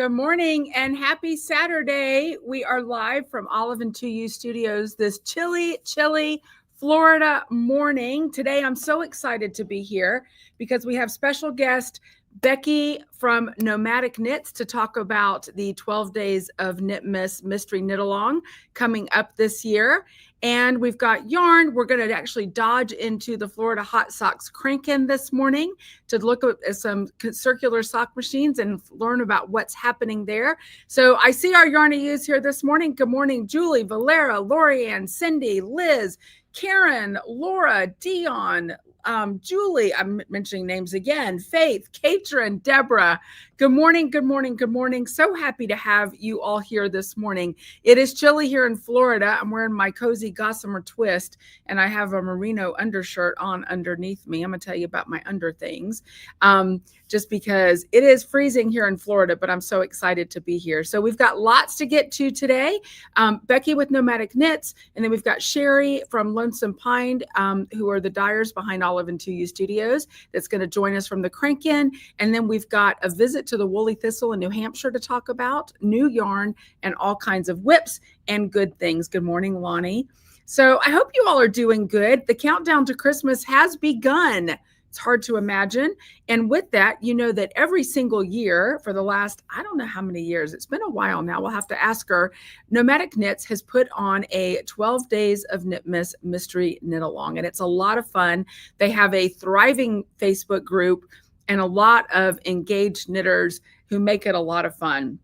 Good morning and happy Saturday. We are live from Olive and 2U Studios this chilly Florida morning. Today, I'm so excited to be here because we have special guest Becky from Nomadic Knits to talk about the 12 Days of Knitmas Mystery Knit Along coming up this year. And we've got yarn. We're going to actually dodge into the Florida Hot Socks crank-in this morning to look at some circular sock machines and learn about what's happening there. So I see our yarn hues here this morning. Good morning, Julie, Valera, Lorianne, Cindy, Liz, Karen, Laura, Dion, Julie, I'm mentioning names again, Faith, Katrin, Deborah. Good morning, good morning, good morning. So happy to have you all here this morning. It is chilly here in Florida. I'm wearing my cozy gossamer twist and I have a merino undershirt on underneath me. I'm gonna tell you about my under things just because it is freezing here in Florida, but I'm so excited to be here. So we've got lots to get to today. Becky with Nomadic Knits, and then we've got Sherry from Lonesome Pine, who are the dyers behind Olive and 2U Studios, that's going to join us from the crank-in. And then we've got a visit to the Woolly Thistle in New Hampshire to talk about new yarn and all kinds of whips and good things. Good morning, Lonnie. So I hope you all are doing good. The countdown to Christmas has begun. It's hard to imagine. And with that, you know that every single year for the last, I don't know how many years, it's been a while now, we'll have to ask her, Nomadic Knits has put on a 12 Days of Knitmas Mystery Knit Along, and it's a lot of fun. They have a thriving Facebook group and a lot of engaged knitters who make it a lot of fun.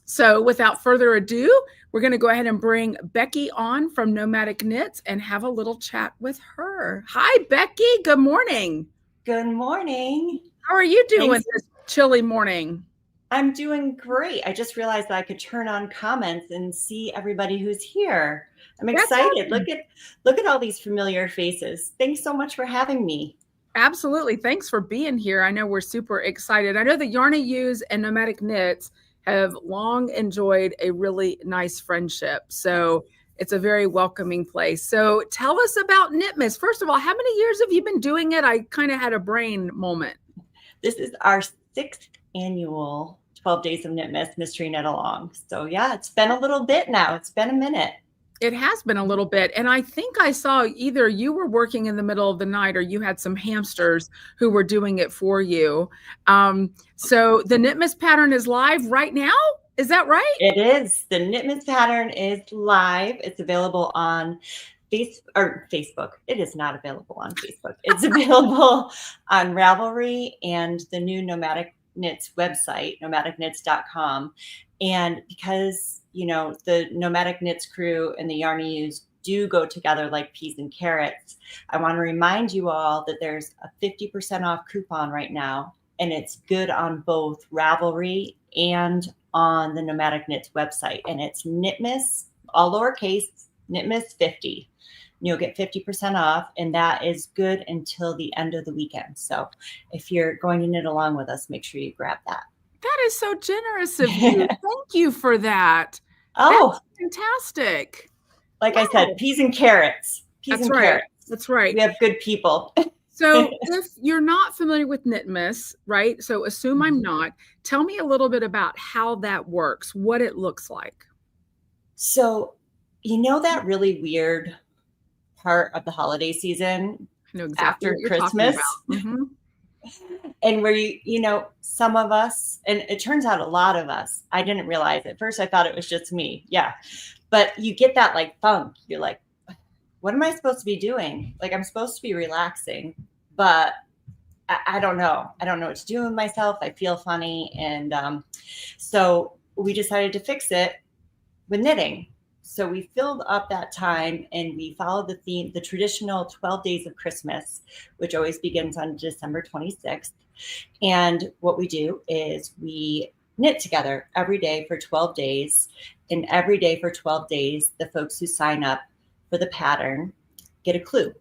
So without further ado, we're going to go ahead and bring Becky on from Nomadic Knits and have a little chat with her. Hi, Becky. Good morning. Good morning. How are you doing this chilly morning? I'm doing great. I just realized that I could turn on comments and see everybody who's here. I'm excited. Awesome. Look at all these familiar faces. Thanks so much for having me. Absolutely. Thanks for being here. I know we're super excited. I know the Yarn Hues and Nomadic Knits have long enjoyed a really nice friendship. So it's a very welcoming place. So tell us about Knitmas. First of all, how many years have you been doing it? I kind of had a brain moment. This is our 6th annual 12 Days of Knitmas Mystery Knit Along. So yeah, it's been a little bit now. It's been a minute. It has been a little bit. And I think I saw either you were working in the middle of the night or you had some hamsters who were doing it for you. So the Knitmas pattern is live right now? Is that right? It is. The Knitmas pattern is live. It's available on Facebook. It is not available on Facebook. It's available on Ravelry and the new Nomadic Knits website, nomadicknits.com. And because, you know, the Nomadic Knits crew and the Yarn Hues do go together like peas and carrots, I want to remind you all that there's a 50% off coupon right now, and it's good on both Ravelry and on the Nomadic Knits website. And it's Knitmas, all lowercase, Knitmas 50. You'll get 50% off, and that is good until the end of the weekend. So if you're going to knit along with us, make sure you grab that. That is so generous of you. Thank you for that. Oh, that's fantastic. Like I said, peas and carrots. That's right. That's right. We have good people. So if you're not familiar with Knitmas, right? So assume I'm not. Tell me a little bit about how that works, what it looks like. So, you know that really weird part of the holiday season after Christmas? And where you know, some of us, and it turns out a lot of us, I didn't realize at first, I thought it was just me. Yeah. But you get that like funk. You're like, what am I supposed to be doing? Like, I'm supposed to be relaxing, but I don't know. I don't know what to do with myself. I feel funny. And so we decided to fix it with knitting. So we filled up that time and we followed the theme, the traditional 12 Days of Christmas, which always begins on December 26th. And what we do is we knit together every day for 12 days. And every day for 12 days, the folks who sign up for the pattern get a clue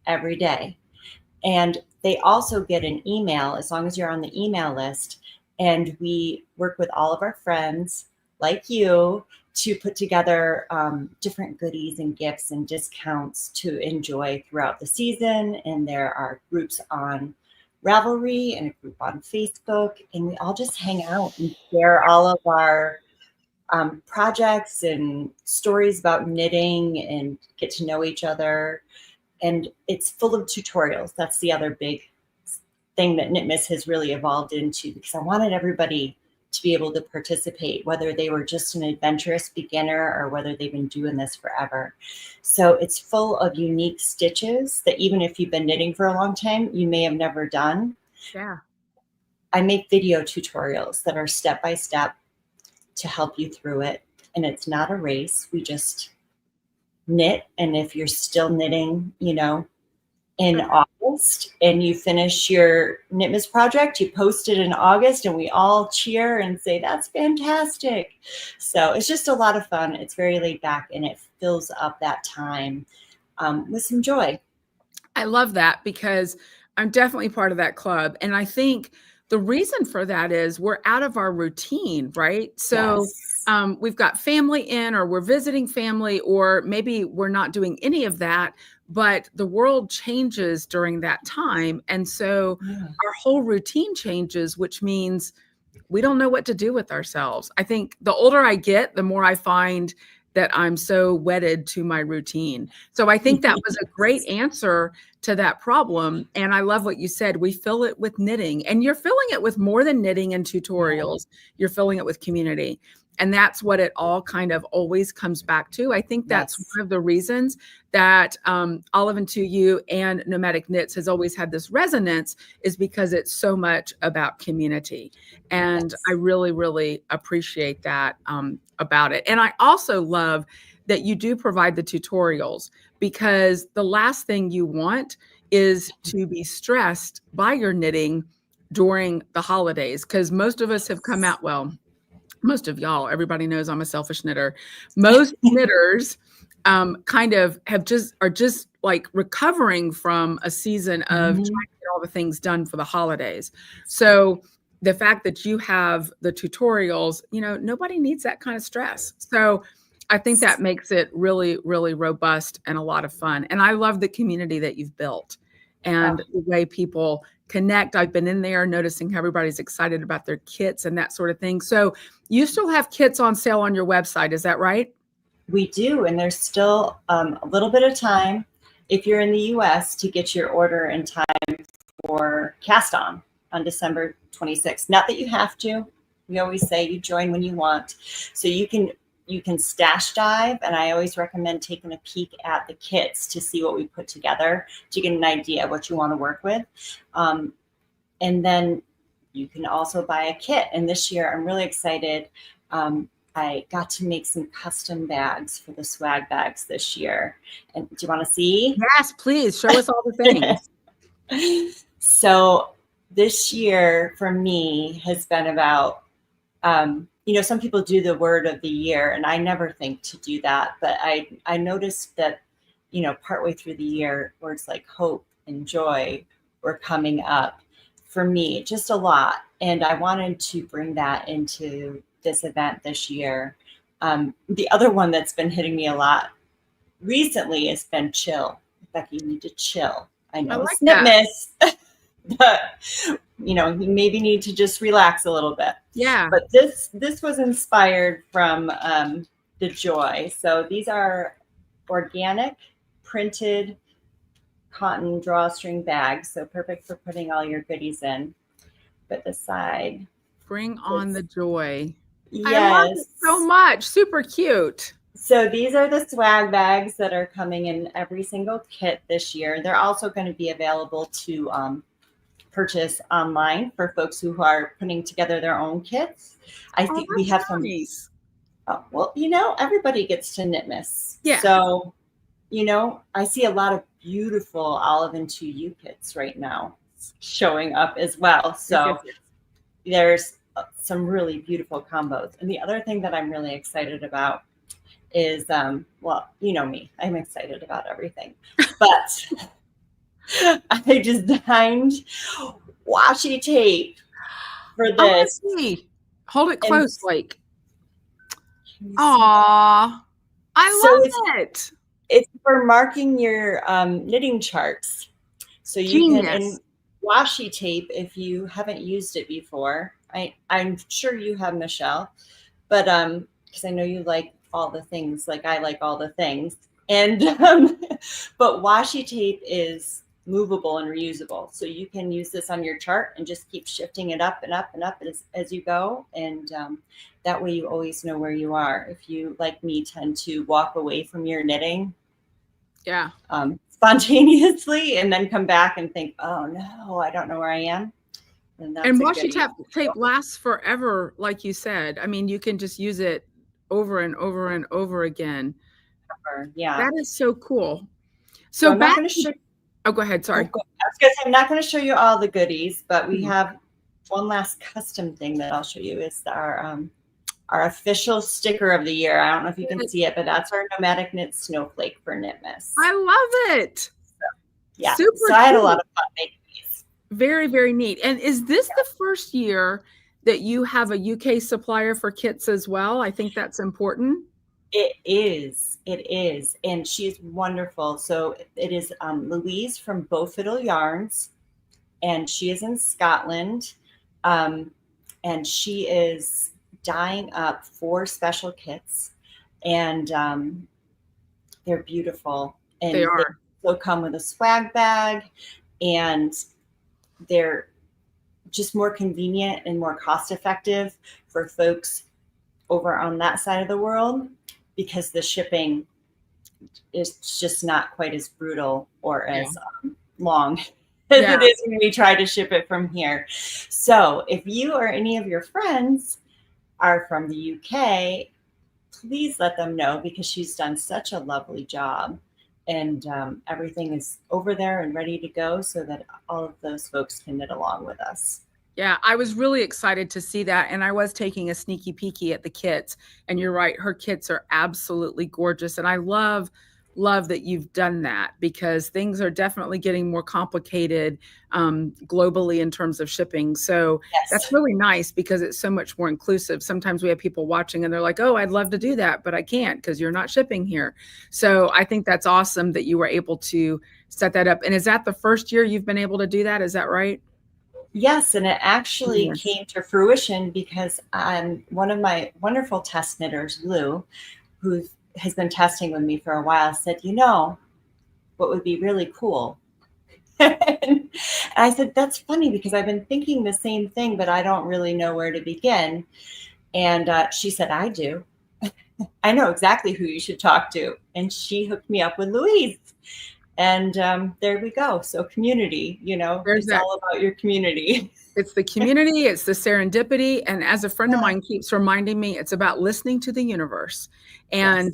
every day. And they also get an email as long as you're on the email list. And we work with all of our friends like you to put together different goodies and gifts and discounts to enjoy throughout the season. And there are groups on Ravelry and a group on Facebook, and we all just hang out and share all of our projects and stories about knitting and get to know each other. And it's full of tutorials. That's the other big thing that Knitmas has really evolved into, because I wanted everybody to be able to participate, whether they were just an adventurous beginner or whether they've been doing this forever. So it's full of unique stitches that even if you've been knitting for a long time, you may have never done. Yeah. I make video tutorials that are step-by-step to help you through it. And it's not a race. We just knit. And if you're still knitting, you know, in August and you finish your Knitmas project, you post it in August and we all cheer and say, that's fantastic. So it's just a lot of fun. It's very laid back and it fills up that time with some joy. I love that because I'm definitely part of that club. And I think the reason for that is we're out of our routine, right? So Yes. we've got family in, or we're visiting family, or maybe we're not doing any of that, but the world changes during that time. And so our whole routine changes, which means we don't know what to do with ourselves. I think the older I get, the more I find that I'm so wedded to my routine. So I think that was a great answer to that problem. And I love what you said. We fill it with knitting, and you're filling it with more than knitting and tutorials. You're filling it with community. And that's what it all kind of always comes back to. I think that's one of the reasons that Olive and To You and Nomadic Knits has always had this resonance, is because it's so much about community. And I really, really appreciate that about it. And I also love that you do provide the tutorials, because the last thing you want is to be stressed by your knitting during the holidays, because most of us have come out, well, most of y'all, everybody knows I'm a selfish knitter. Most knitters kind of are just like recovering from a season of trying to get all the things done for the holidays. So the fact that you have the tutorials, you know, nobody needs that kind of stress. So I think that makes it really, really robust and a lot of fun. And I love the community that you've built and the way people connect. I've been in there noticing how everybody's excited about their kits and that sort of thing. So you still have kits on sale on your website, is that right? We do, and there's still a little bit of time if you're in the US to get your order in time for Cast On December 26th. Not that you have to. We always say you join when you want. So you can stash dive, and I always recommend taking a peek at the kits to see what we put together to get an idea of what you want to work with. And then you can also buy a kit. And this year, I'm really excited. I got to make some custom bags for the swag bags this year. And do you want to see? Yes, please. Show us all the things. So this year for me has been about, you know, some people do the word of the year, and I never think to do that. But I noticed that, you know, partway through the year, words like hope and joy were coming up for me, just a lot. And I wanted to bring that into this event this year. The other one that's been hitting me a lot recently has been chill. Becky, you need to chill. I know it's Knitmas, but you know, you maybe need to just relax a little bit. Yeah. But this was inspired from the joy. So these are organic printed cotton drawstring bags, so perfect for putting all your goodies in. But the side, bring on the joy. Yes. I love it so much. Super cute. So these are the swag bags that are coming in every single kit this year. They're also going to be available to purchase online for folks who are putting together their own kits. I think we have some. Nice. Well, you know, everybody gets to Knitmas. Yeah. So, you know, I see a lot of beautiful Olive and To You kits right now showing up as well. So there's some really beautiful combos. And the other thing that I'm really excited about is, well, you know me, I'm excited about everything, but I designed washi tape for this. Hold it close, like. Aw, I love it. It's for marking your knitting charts. So you can, washi tape, if you haven't used it before, I'm sure you have, Michelle, but because I know you like all the things, like I like all the things, and but washi tape is movable and reusable, so you can use this on your chart and just keep shifting it up and up and up as you go, and that way you always know where you are. If you, like me, tend to walk away from your knitting, Yeah. Spontaneously, and then come back and think, oh no, I don't know where I am. And that's And a washi good tape lasts forever, like you said. I mean, you can just use it over and over and over again. yeah. That is so cool. So So I'm not back going to show. Oh, go ahead. Sorry. I was going to say, I'm not going to show you all the goodies, but we have one last custom thing that I'll show you. Is our official sticker of the year. I don't know if you can see it, but that's our Nomadic Knit Snowflake for Knitmas. I love it. So, yeah. Super so I had a lot of fun making these. Very, very neat. And is this the first year that you have a UK supplier for kits as well? I think that's important. It is. It is. And she's wonderful. So it is Louise from Bofiddle Yarns, and she is in Scotland. And she is dyeing up 4 special kits, and they're beautiful. And They are. They will come with a swag bag, and they're just more convenient and more cost effective for folks over on that side of the world, because the shipping is just not quite as brutal or as long as it is when we try to ship it from here. So if you or any of your friends are from the UK, please let them know, because she's done such a lovely job, and everything is over there and ready to go so that all of those folks can knit along with us. Yeah, I was really excited to see that. And I was taking a sneaky peeky at the kits. And you're right, her kits are absolutely gorgeous. And I love that you've done that, because things are definitely getting more complicated globally in terms of shipping. So that's really nice, because it's so much more inclusive. Sometimes we have people watching and they're like, oh, I'd love to do that, but I can't because you're not shipping here. So I think that's awesome that you were able to set that up. And is that the first year you've been able to do that? Is that right? Yes, and it actually came to fruition because one of my wonderful test knitters, Lou, who has been testing with me for a while, said, you know, what would be really cool? And I said, that's funny, because I've been thinking the same thing, but I don't really know where to begin. And she said, I do. I know exactly who you should talk to. And she hooked me up with Louise. And there we go. So community, it's all about your community. It's the community, it's the serendipity. And as a friend of mine keeps reminding me, it's about listening to the universe. And,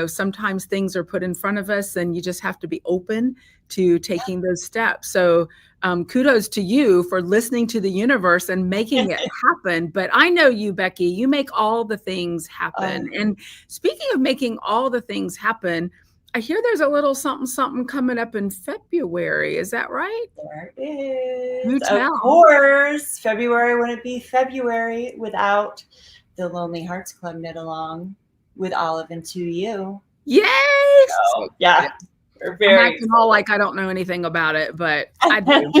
sometimes things are put in front of us and you just have to be open to taking those steps. So kudos to you for listening to the universe and making it happen. But I know you, Becky, you make all the things happen. And speaking of making all the things happen, I hear there's a little something coming up in February. Is that right? There is. Of course. February wouldn't be February without the Lonely Hearts Club Knit Along with Olive and To You. Yay! So, yeah. We're very I'm all like I don't know anything about it, but I do.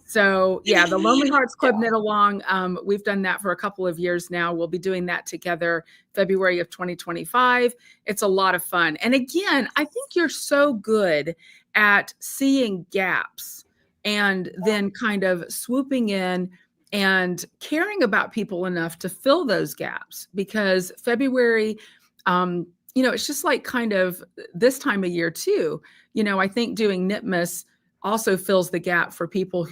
So yeah, the Lonely Hearts Club Knit Along. We've done that for a couple of years now. We'll be doing that together February of 2025. It's a lot of fun. And again, I think you're so good at seeing gaps and then kind of swooping in and caring about people enough to fill those gaps, because February, it's just like kind of this time of year too. I think doing Knitmas also fills the gap for people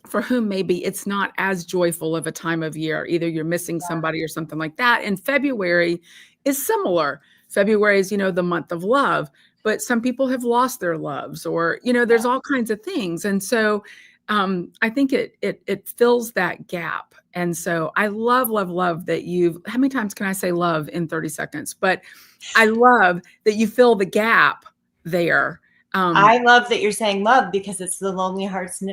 for whom maybe it's not as joyful of a time of year. Either you're missing somebody or something like that. And February is similar. February is, the month of love, but some people have lost their loves, or, there's all kinds of things. And so I think it fills that gap. And so I love that how many times can I say love in 30 seconds? But I love that you fill the gap there. I love that you're saying love, because it's the Lonely Hearts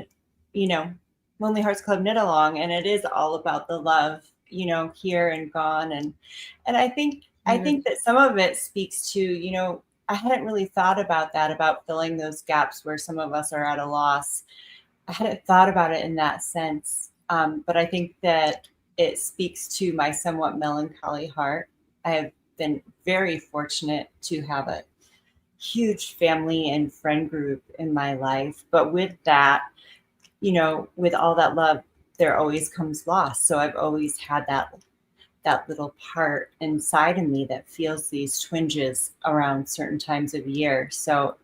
Lonely Hearts Club Knit Along, and it is all about the love, here and gone. And I think that some of it speaks to, I hadn't really thought about that, about filling those gaps where some of us are at a loss. hadn't thought about it in that sense. But I think that it speaks to my somewhat melancholy heart. I have been very fortunate to have a huge family and friend group in my life. But with that, with all that love, there always comes loss. So I've always had that little part inside of me that feels these twinges around certain times of year. So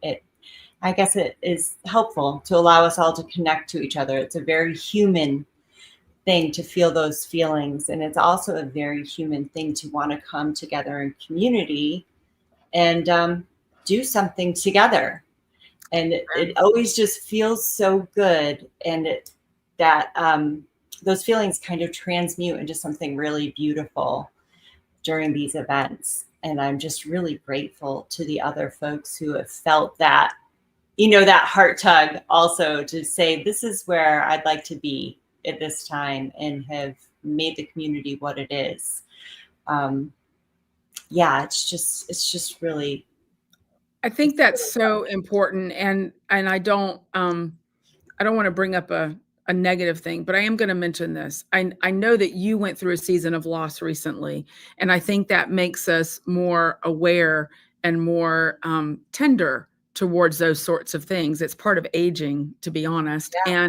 I guess it is helpful to allow us all to connect to each other. It's a very human thing to feel those feelings. And it's also a very human thing to want to come together in community and do something together. And it always just feels so good. And those feelings kind of transmute into something really beautiful during these events. And I'm just really grateful to the other folks who have felt that, that heart tug also to say, this is where I'd like to be at this time, and have made the community what it is. It's just really. I think that's so important. And I don't want to bring up a negative thing, but I am going to mention this. I know that you went through a season of loss recently, and I think that makes us more aware and more tender towards those sorts of things. It's part of aging, to be honest. Yeah.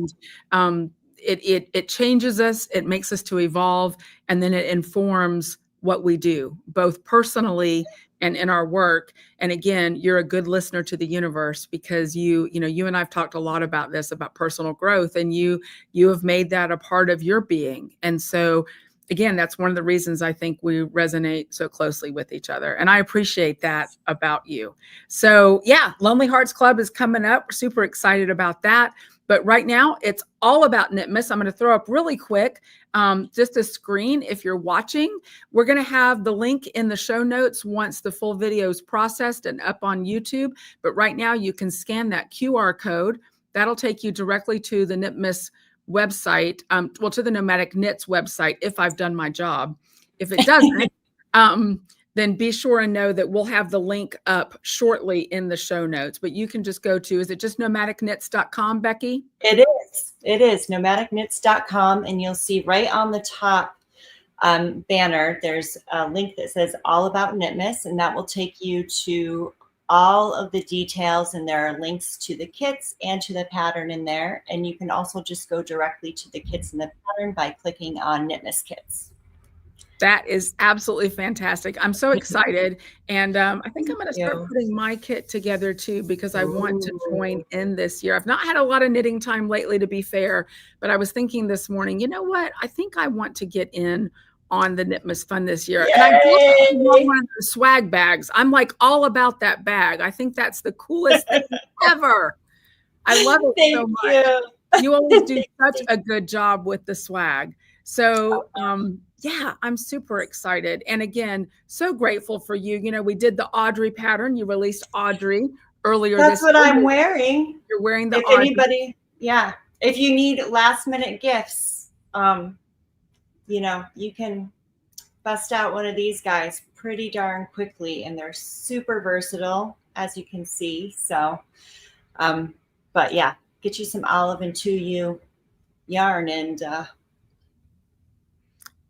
And it changes us, it makes us to evolve, and then it informs what we do, both personally and in our work. And again, you're a good listener to the universe, because you and I've talked a lot about this, about personal growth, and you have made that a part of your being. And so again, that's one of the reasons I think we resonate so closely with each other. And I appreciate that about you. So yeah, Lonely Hearts Club is coming up. We're super excited about that. But right now, it's all about Knitmas. I'm going to throw up really quick just a screen if you're watching. We're going to have the link in the show notes once the full video is processed and up on YouTube. But right now, you can scan that QR code. That'll take you directly to the Knitmas website, to the Nomadic Knits website, if I've done my job. If it doesn't, then be sure and know that we'll have the link up shortly in the show notes. But you can just go to, is it just nomadicknits.com, Becky? It is nomadicknits.com. And you'll see right on the top banner, there's a link that says all about Knitmas, and that will take you to all of the details. And there are links to the kits and to the pattern in there. And you can also just go directly to the kits and the pattern by clicking on Knitmas kits. That is absolutely fantastic. I'm so excited. And I think I'm going to start putting my kit together too, because I want to join in this year. I've not had a lot of knitting time lately, to be fair, but I was thinking this morning, you know what? I think I want to get in on the Knitmas Fun this year. Yay! And I definitely want one of the swag bags. I'm like all about that bag. I think that's the coolest thing ever. I love it so much. You always do such a good job with the swag. So, yeah, I'm super excited. And again, so grateful for you. We did the Audrey pattern. You released Audrey earlier. That's what I'm wearing. You're wearing the Audrey. Anybody, if you need last minute gifts, you can bust out one of these guys pretty darn quickly, and they're super versatile, as you can see. So, but yeah, get you some olive and 2U yarn and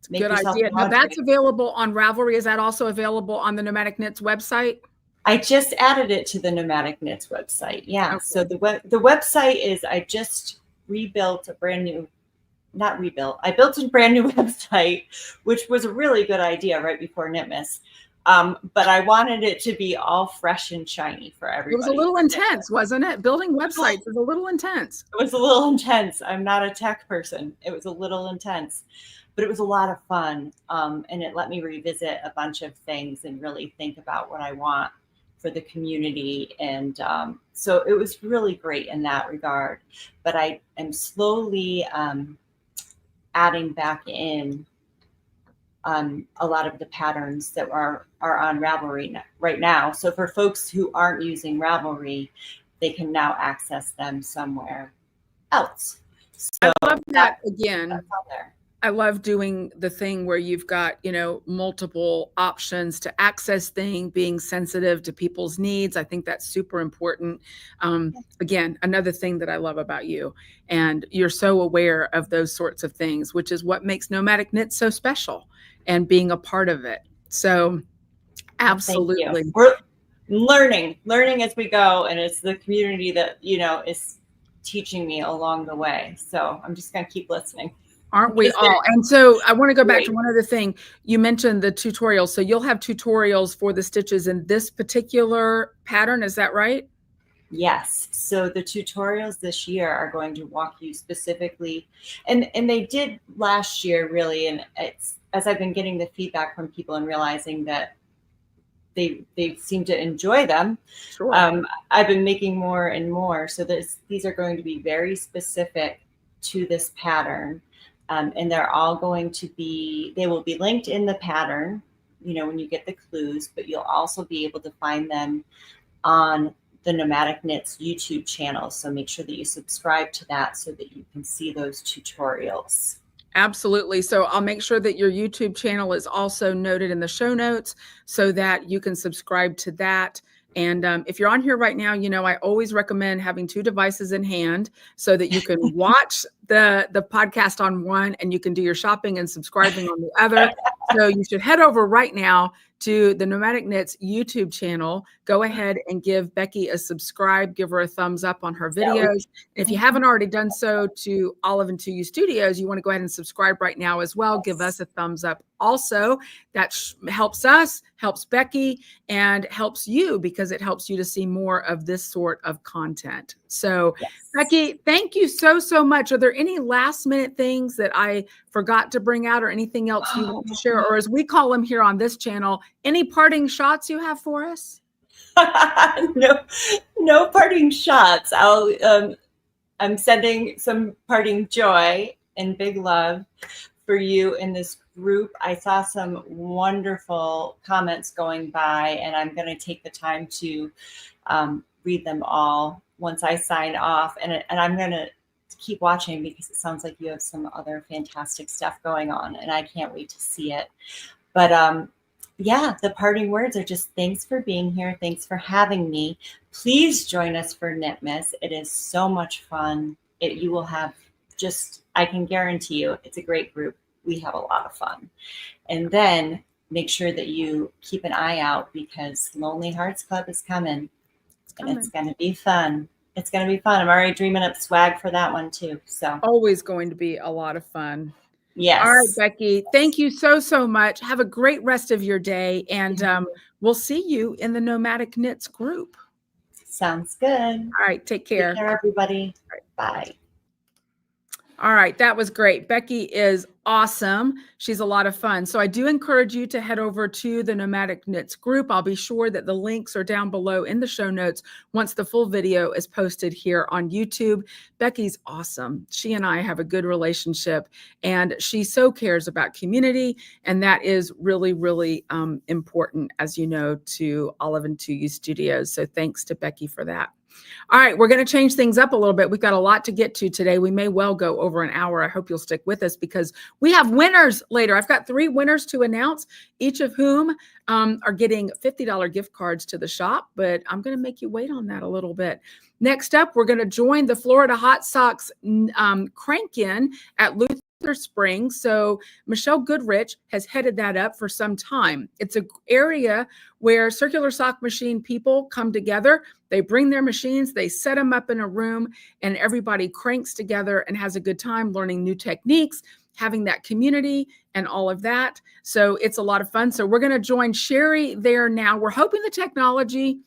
good idea. Now that's available on Ravelry. Is that also available on the Nomadic Knits website? I just added it to the Nomadic Knits website. Yeah. Okay. So the website is, I just rebuilt a brand new, not rebuilt, I built a brand new website, which was a really good idea right before Knitmas. But I wanted it to be all fresh and shiny for everybody. It was a little intense, wasn't it? Building websites is a little intense. It was a little intense. I'm not a tech person. It was a little intense, but it was a lot of fun. And it let me revisit a bunch of things and really think about what I want for the community. And so it was really great in that regard. But I am slowly adding back in a lot of the patterns that are on Ravelry right now. So for folks who aren't using Ravelry, they can now access them somewhere else. So I love that again. I love doing the thing where you've got, multiple options to access things, being sensitive to people's needs. I think that's super important. Again, another thing that I love about you, and you're so aware of those sorts of things, which is what makes Nomadic Knit so special and being a part of it. So Well, thank you. absolutely. We're learning as we go, and it's the community that is teaching me along the way. So I'm just gonna keep listening. Aren't we all? And so I want to go back to Great. one other thing. You mentioned the tutorials. So you'll have tutorials for the stitches in this particular pattern. Is that right? Yes. So the tutorials this year are going to walk you specifically, and they did last year really, and it's as I've been getting the feedback from people and realizing that they seem to enjoy them. Sure. I've been making more and more. So these are going to be very specific to this pattern. And they're all going to be, they will be linked in the pattern, when you get the clues, but you'll also be able to find them on the Nomadic Knits YouTube channel. So make sure that you subscribe to that so that you can see those tutorials. Absolutely. So I'll make sure that your YouTube channel is also noted in the show notes so that you can subscribe to that. And if you're on here right now, I always recommend having 2 devices in hand so that you can watch the podcast on one and you can do your shopping and subscribing on the other. So you should head over right now to the Nomadic Knits YouTube channel. Go ahead and give Becky a subscribe, give her a thumbs up on her videos. If you haven't already done so to Olive and To You Studios, you want to go ahead and subscribe right now as well. Give us a thumbs up also. That helps us, helps Becky, and helps you because it helps you to see more of this sort of content. So yes. Becky, thank you so, so much. Are there any last minute things that I forgot to bring out or anything else you want to share? Or as we call them here on this channel, any parting shots you have for us? No parting shots. I'm sending some parting joy and big love for you in this group. I saw some wonderful comments going by, and I'm going to take the time to read them all once I sign off. And I'm going to keep watching because it sounds like you have some other fantastic stuff going on, and I can't wait to see it. But yeah, the parting words are just thanks for being here. Thanks for having me. Please join us for Knitmas. It is so much fun. You will have just, I can guarantee you, it's a great group. We have a lot of fun. And then make sure that you keep an eye out because Lonely Hearts Club is coming. And it's going to be fun. It's going to be fun. I'm already dreaming up swag for that one too. So always going to be a lot of fun. Yes. All right, Becky, thank you so, so much. Have a great rest of your day. And we'll see you in the Nomadic Knits group. Sounds good. All right, take care. Take care, everybody. All right, bye. All right, that was great. Becky is awesome. She's a lot of fun. So I do encourage you to head over to the Nomadic Knits group. I'll be sure that the links are down below in the show notes once the full video is posted here on YouTube. Becky's awesome. She and I have a good relationship, and she so cares about community, and that is really, really important, as you know, to Olive and To You Studios. So thanks to Becky for that. All right, we're going to change things up a little bit. We've got a lot to get to today. We may well go over an hour. I hope you'll stick with us because we have winners later. I've got 3 winners to announce, each of whom are getting $50 gift cards to the shop, but I'm going to make you wait on that a little bit. Next up, we're going to join the Florida Hot Socks crank-in at Luther Springs. So Michelle Goodrich has headed that up for some time. It's an area where circular sock machine people come together. They bring their machines, they set them up in a room, and everybody cranks together and has a good time learning new techniques, having that community and all of that. So it's a lot of fun. So we're going to join Sherry there now. We're hoping the technology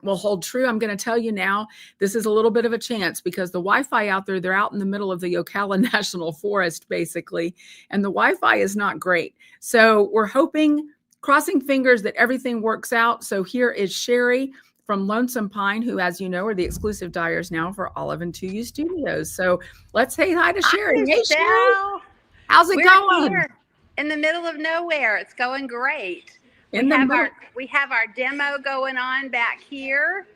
will hold true. I'm going to tell you now, this is a little bit of a chance because the Wi-Fi out there, they're out in the middle of the Ocala National Forest, basically, and the Wi-Fi is not great. So we're hoping, crossing fingers, that everything works out. So here is Sherry from Lonesome Pine, who, as you know, are the exclusive dyers now for Olive and To You Studios. So let's say hi to Sherry. Hi, hey, Sherry. How's it going? Here in the middle of nowhere. It's going great. We have our demo going on back here.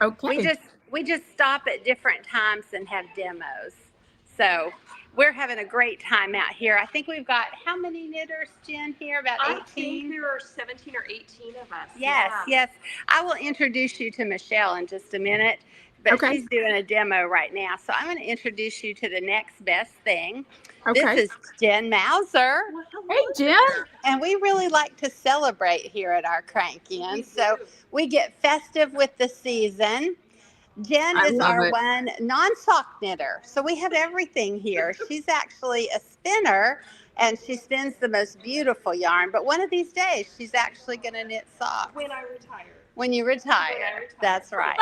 Okay. We just stop at different times and have demos. So we're having a great time out here. I think we've got how many knitters, Jen, here? About 18? I think there are 17 or 18 of us. Yes, yeah. yes. I will introduce you to Michelle in just a minute, but Okay. she's doing a demo right now. So I'm going to introduce you to the next best thing. Okay. This is Jen Mauser. Hey, Jen. And we really like to celebrate here at our Crank-In. So we get festive with the season. Jen I is love our it. one non-sock knitter. So we have everything here. She's actually a spinner, and she spins the most beautiful yarn. But one of these days, she's actually going to knit socks. When I retire. When you retire. When I retire. That's right.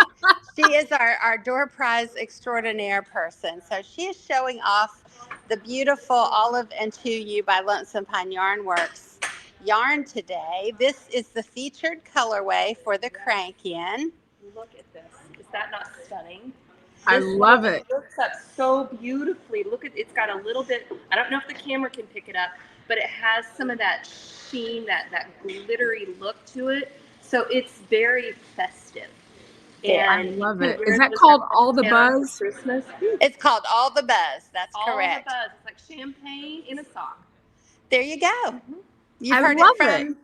She is our door prize extraordinaire person. So she is showing off the beautiful Olive and To You by Lonesome Pine Yarn Works yarn today. This is the featured colorway for the Crank-In. Look at this. Is that not stunning? I love it. It looks up so beautifully. Look at it's got a little bit, I don't know if the camera can pick it up, but it has some of that sheen, that glittery look to it. So it's very festive. Yeah, I love it. Is that called All the Buzz? Christmas. It's called All the Buzz. That's All correct. the buzz. It's like champagne in a sock. There you go. You've I heard love it from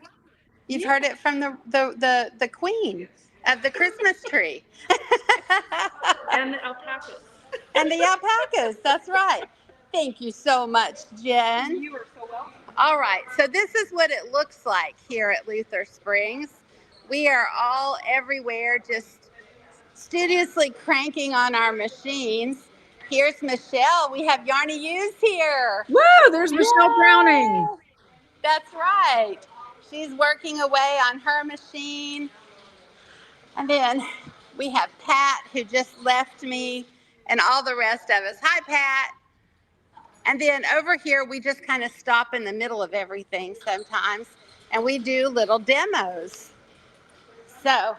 You've heard it from the queen of the Christmas tree. And the alpacas. And the alpacas. That's right. Thank you so much, Jen. You are so welcome. All right. So this is what it looks like here at Luther Springs. We are all everywhere just studiously cranking on our machines. Here's Michelle. We have Yarny Hues here. Woo! There's Michelle Yay! Browning. That's right. She's working away on her machine. And then we have Pat, who just left me, and all the rest of us. Hi, Pat. And then over here, we just kind of stop in the middle of everything sometimes, and we do little demos. So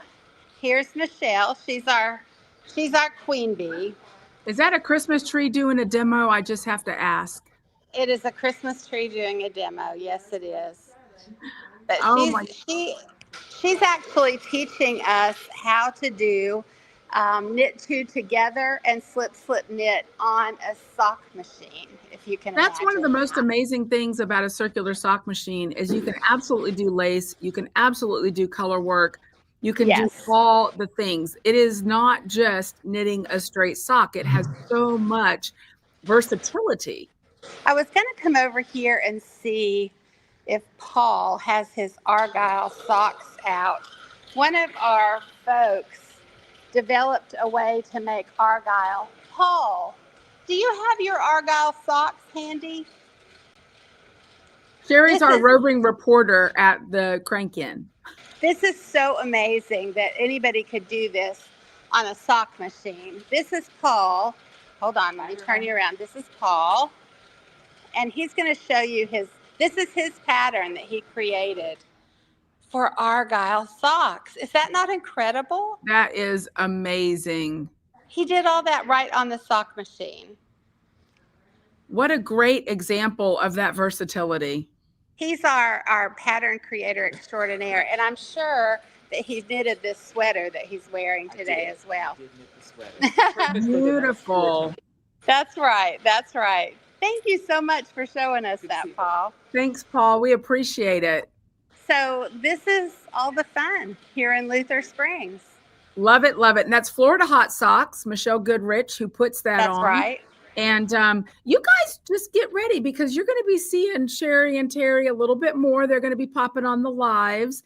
here's Michelle. She's our queen bee. Is that a Christmas tree doing a demo? I just have to ask. It is a Christmas tree doing a demo. Yes, it is. But Oh she's actually teaching us how to do knit two together and slip knit on a sock machine, if you can That's one of the imagine. most amazing things about a circular sock machine is you can absolutely do lace, you can absolutely do color work, you can do all the things. It is not just knitting a straight sock. It has so much versatility. I was going to come over here and see if Paul has his Argyle socks out. One of our folks developed a way to make Argyle. Paul, do you have your Argyle socks handy? Sherry's our roving reporter at the Crank-In. This is so amazing that anybody could do this on a sock machine. This is Paul. Hold on, let me turn you around. This is Paul. And he's going to show you this is his pattern that he created for Argyle socks. Is that not incredible? That is amazing. He did all that right on the sock machine. What a great example of that versatility. He's our pattern creator extraordinaire, and I'm sure that he's knitted this sweater that he's wearing today as well. Beautiful. That's right. That's right. Thank you so much for showing us that, Paul. Thanks, Paul. We appreciate it. So this is all the fun here in Luther Springs. Love it, love it. And that's Florida Hot Socks, Michelle Goodrich, who puts that on. That's right. And you guys just get ready because you're going to be seeing Sherry and Terry a little bit more. They're going to be popping on the lives,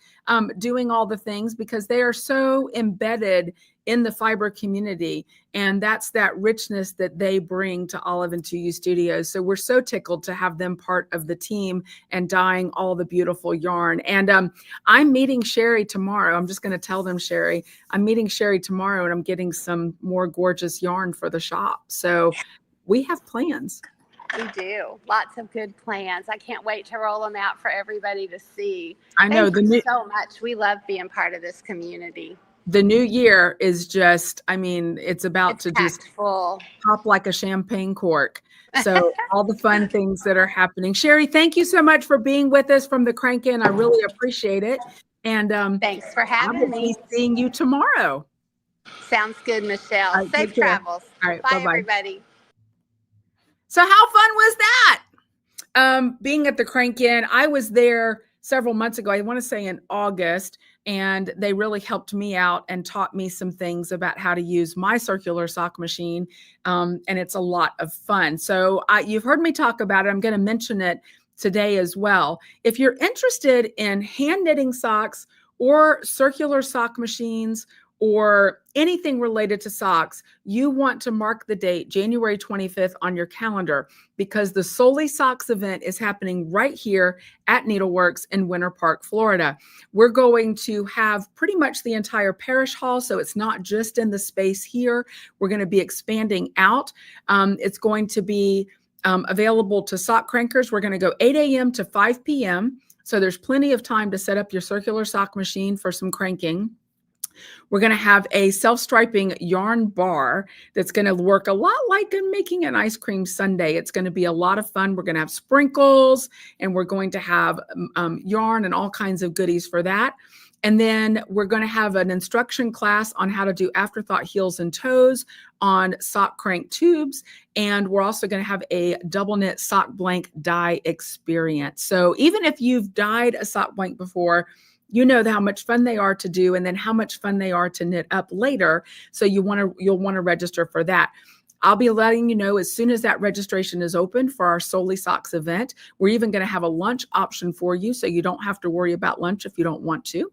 doing all the things because they are so embedded in the fiber community. And that's that richness that they bring to Olive and To You Studios. So we're so tickled to have them part of the team and dyeing all the beautiful yarn. And I'm meeting Sherry tomorrow. I'm just going to tell them, Sherry, I'm meeting Sherry tomorrow and I'm getting some more gorgeous yarn for the shop. So we have plans. We do. Lots of good plans. I can't wait to roll them out for everybody to see. I know. Thank you so much. We love being part of this community. The new year is just, I mean, it's about to just full. pop like a champagne cork. So all the fun things that are happening. Sherry, thank you so much for being with us from the Crank-In. I really appreciate it. And thanks for having I will me. be seeing you tomorrow. Sounds good, Michelle. All right, Safe travels. All right, Bye, bye-bye. everybody. So how fun was that? Being at the Crank-In, I was there several months ago, I want to say in August, and they really helped me out and taught me some things about how to use my circular sock machine. And it's a lot of fun. So you've heard me talk about it. I'm going to mention it today as well. If you're interested in hand knitting socks or circular sock machines or anything related to socks, you want to mark the date January 25th on your calendar, because the Solely Socks event is happening right here at Needleworks in Winter Park, Florida. We're going to have pretty much the entire parish hall, so it's not just in the space here. We're going to be expanding out. It's going to be available to sock crankers. We're going to go 8 a.m. to 5 p.m., so there's plenty of time to set up your circular sock machine for some cranking. We're going to have a self-striping yarn bar that's going to work a lot like making an ice cream sundae. It's going to be a lot of fun. We're going to have sprinkles, and we're going to have yarn and all kinds of goodies for that. And then we're going to have an instruction class on how to do afterthought heels and toes on sock crank tubes. And we're also going to have a double knit sock blank dye experience. So even if you've dyed a sock blank before, you know how much fun they are to do, and then how much fun they are to knit up later. So you'll want to register for that. I'll be letting you know as soon as that registration is open for our Solely Socks event. We're even going to have a lunch option for you, so you don't have to worry about lunch if you don't want to.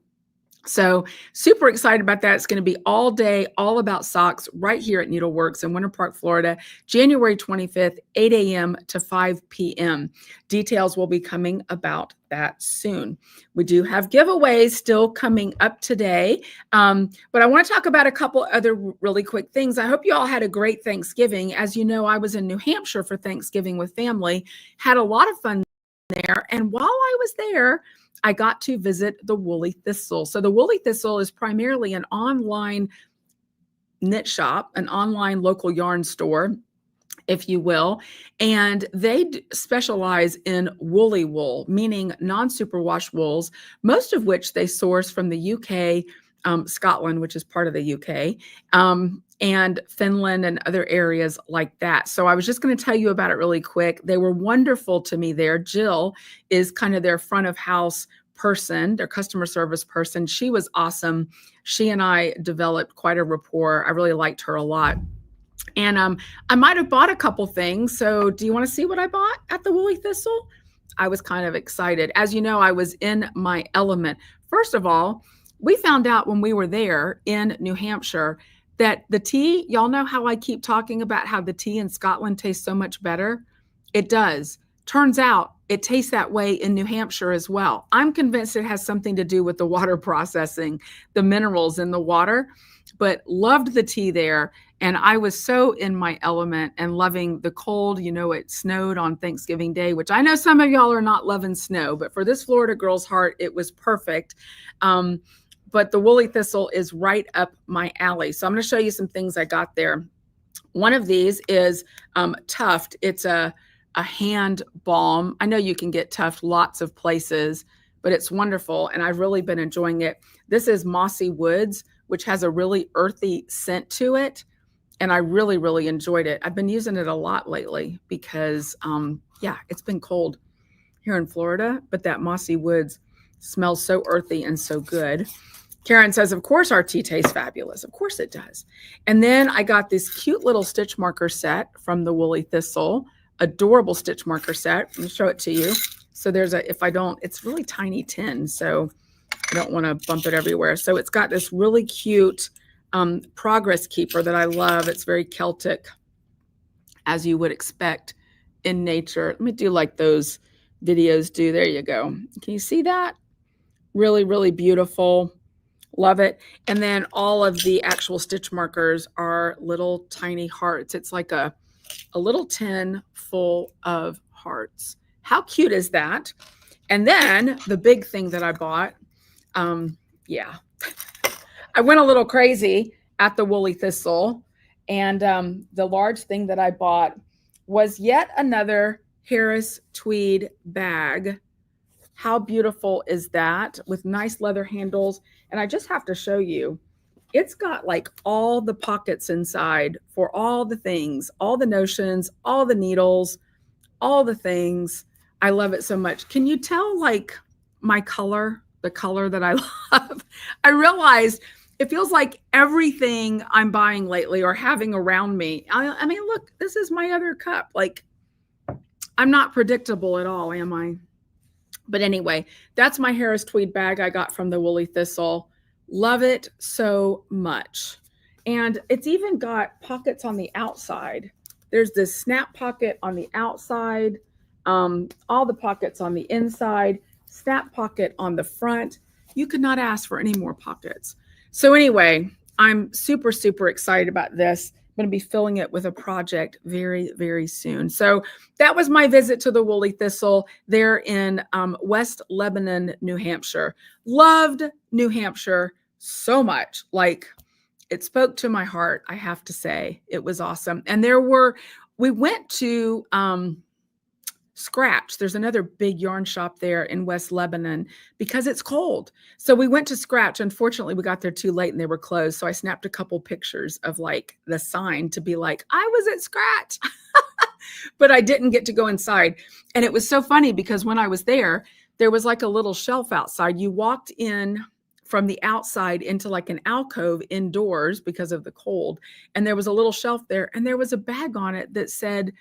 So super excited about that. It's going to be all day, all about socks right here at Needleworks in Winter Park, Florida, January 25th, 8 a.m. to 5 p.m. Details will be coming about that soon. We do have giveaways still coming up today, but I want to talk about a couple other really quick things. I hope you all had a great Thanksgiving. As you know, I was in New Hampshire for Thanksgiving with family, had a lot of fun there. And while I was there, I got to visit the Woolly Thistle. So the Woolly Thistle is primarily an online knit shop, an online local yarn store, if you will. And they specialize in woolly wool, meaning non-superwash wools, most of which they source from the UK, Scotland, which is part of the UK, and Finland and other areas like that. So I was just going to tell you about it really quick. They were wonderful to me there. Jill is kind of their front of house person, their customer service person. She was awesome. She and I developed quite a rapport. I really liked her a lot. And I might have bought a couple things. So do you want to see what I bought at the Woolly Thistle? I was kind of excited. As you know, I was in my element. First of all, we found out when we were there in New Hampshire that the tea, y'all know how I keep talking about how the tea in Scotland tastes so much better? It does. Turns out it tastes that way in New Hampshire as well. I'm convinced it has something to do with the water processing, the minerals in the water, but loved the tea there. And I was so in my element and loving the cold. You know, it snowed on Thanksgiving Day, which I know some of y'all are not loving snow, but for this Florida girl's heart, it was perfect. But the Woolly Thistle is right up my alley. So I'm going to show you some things I got there. One of these is Tuft. It's a hand balm. I know you can get Tuft lots of places, but it's wonderful. And I've really been enjoying it. This is Mossy Woods, which has a really earthy scent to it. And I really, really enjoyed it. I've been using it a lot lately because, yeah, it's been cold here in Florida, but that Mossy Woods smells so earthy and so good. Karen says, of course, our tea tastes fabulous. Of course it does. And then I got this cute little stitch marker set from the Woolly Thistle, adorable stitch marker set. Let me show it to you. So there's a, if I don't, it's really tiny tin, so I don't want to bump it everywhere. So it's got this really cute progress keeper that I love. It's very Celtic, as you would expect in nature. Let me do like those videos do. There you go. Can you see that? Really, really beautiful. Love it. And then all of the actual stitch markers are little tiny hearts. It's like a little tin full of hearts. How cute is that? And then the big thing that I bought, yeah, I went a little crazy at the Woolly Thistle, and the large thing that I bought was yet another Harris tweed bag. How beautiful is that, with nice leather handles? And I just have to show you, it's got like all the pockets inside for all the things, all the notions, all the needles, all the things. I love it so much. Can you tell like my color, the color that I love? I realized it feels like everything I'm buying lately or having around me. I mean, look, this is my other cup. Like, I'm not predictable at all, am I? But anyway, that's my Harris tweed bag I got from the Woolly Thistle. Love it so much. And it's even got pockets on the outside. There's this snap pocket on the outside, all the pockets on the inside, snap pocket on the front. You could not ask for any more pockets. So anyway, I'm super, super excited about this. I'm going to be filling it with a project very, very soon. So that was my visit to the Woolly Thistle there in West Lebanon, New Hampshire. Loved New Hampshire so much. Like, it spoke to my heart, I have to say. It was awesome. And we went to Scratch. There's another big yarn shop there in West Lebanon because it's cold. So we went to Scratch. Unfortunately, we got there too late and they were closed. So I snapped a couple pictures of like the sign to be like, I was at Scratch, but I didn't get to go inside. And it was so funny because when I was there was like a little shelf outside. You walked in from the outside into like an alcove indoors because of the cold. And there was a little shelf there and there was a bag on it that said,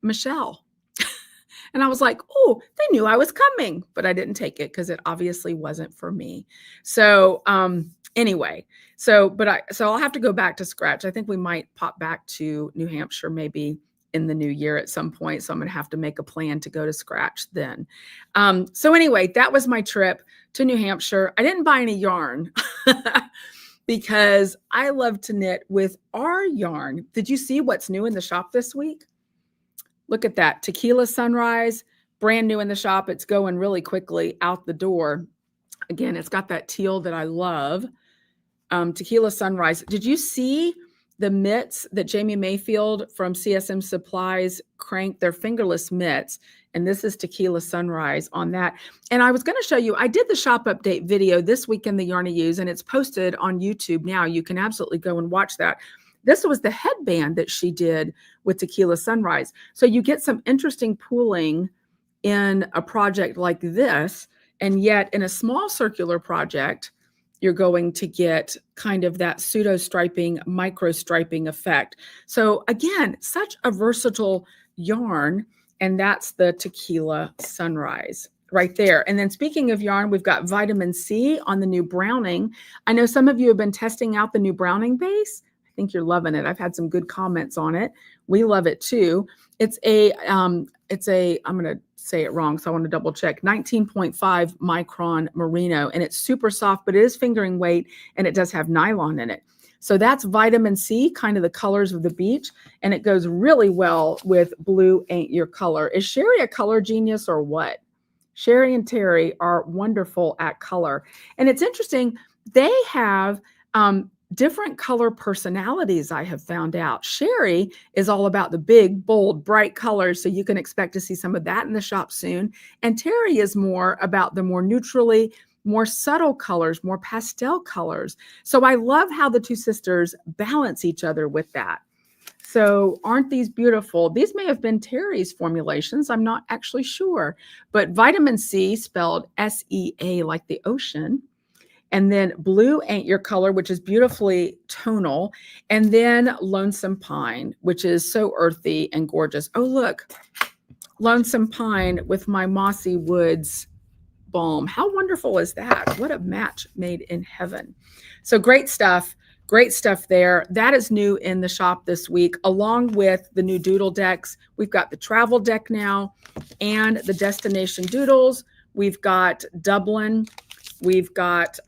Michelle. And I was like, oh, they knew I was coming, but I didn't take it because it obviously wasn't for me. So anyway, so I'll have to go back to Scratch. I think we might pop back to New Hampshire maybe in the new year at some point. So I'm going to have to make a plan to go to Scratch then. So anyway, that was my trip to New Hampshire. I didn't buy any yarn because I love to knit with our yarn. Did you see what's new in the shop this week? Look at that. Tequila Sunrise, brand new in the shop. It's going really quickly out the door. Again, it's got that teal that I love. Tequila Sunrise. Did you see the mitts that Jamie Mayfield from CSM Supplies cranked? Their fingerless mitts. And this is Tequila Sunrise on that. And I was going to show you, I did the shop update video this week in the Yarn to Use, and it's posted on YouTube now. You can absolutely go and watch that. This was the headband that she did with Tequila Sunrise. So you get some interesting pooling in a project like this, and yet in a small circular project, you're going to get kind of that pseudo striping, micro striping effect. So again, such a versatile yarn, and that's the Tequila Sunrise right there. And then speaking of yarn, we've got vitamin C on the new Browning. I know some of you have been testing out the new Browning base. I think you're loving it. I've had some good comments on it. We love it too. It's I'm going to say it wrong, so I want to double check. 19.5 micron merino, and it's super soft, but it is fingering weight, and it does have nylon in it. So that's vitamin C, kind of the colors of the beach, and it goes really well with Blue Ain't Your Color. Is Sherry a color genius or what? Sherry and Terry are wonderful at color. And it's interesting, they have different color personalities, I have found out. Sherry is all about the big, bold, bright colors, so you can expect to see some of that in the shop soon. And Terry is more about the more neutrally, more subtle colors, more pastel colors. So I love how the two sisters balance each other with that. So aren't these beautiful? These may have been Terry's formulations. I'm not actually sure. But vitamin C, spelled S-E-A like the ocean. And then Blue Ain't Your Color, which is beautifully tonal. And then Lonesome Pine, which is so earthy and gorgeous. Oh, look, Lonesome Pine with my Mossy Woods balm. How wonderful is that? What a match made in heaven. So great stuff. Great stuff there. That is new in the shop this week, along with the new doodle decks. We've got the travel deck now and the destination doodles. We've got Dublin. We've got,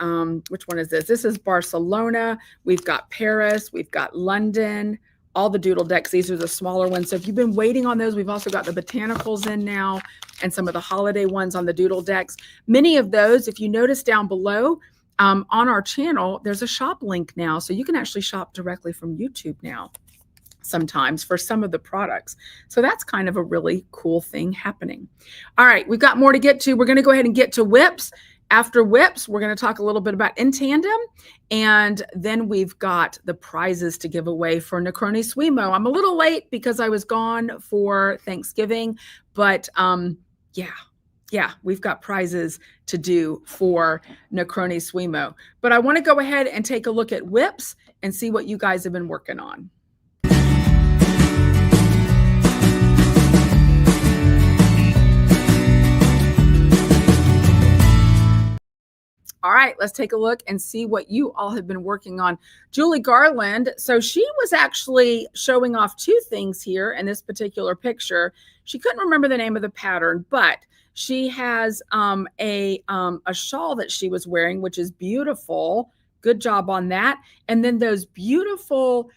which one is this? This is Barcelona. We've got Paris. We've got London. All the doodle decks. These are the smaller ones. So if you've been waiting on those, we've also got the botanicals in now and some of the holiday ones on the doodle decks. Many of those, if you notice down below on our channel, there's a shop link now. So you can actually shop directly from YouTube now sometimes for some of the products. So that's kind of a really cool thing happening. All right, we've got more to get to. We're going to go ahead and get to whips. After whips, we're going to talk a little bit about in tandem, and then we've got the prizes to give away for Necroni Swimo. I'm a little late because I was gone for Thanksgiving, but yeah, we've got prizes to do for Necroni Swimo. But I want to go ahead and take a look at whips and see what you guys have been working on. All right, let's take a look and see what you all have been working on. Julie Garland, so she was actually showing off two things here in this particular picture. She couldn't remember the name of the pattern, but she has a shawl that she was wearing, which is beautiful. Good job on that. And then those beautiful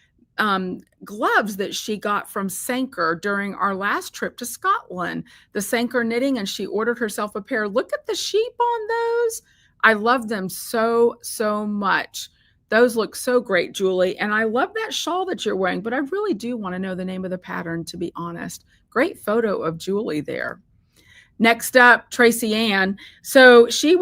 gloves that she got from Sanker during our last trip to Scotland. The Sanker knitting, and she ordered herself a pair. Look at the sheep on those. I love them so, so much. Those look so great, Julie. And I love that shawl that you're wearing, but I really do want to know the name of the pattern, to be honest. Great photo of Julie there. Next up, Tracy Ann. So she,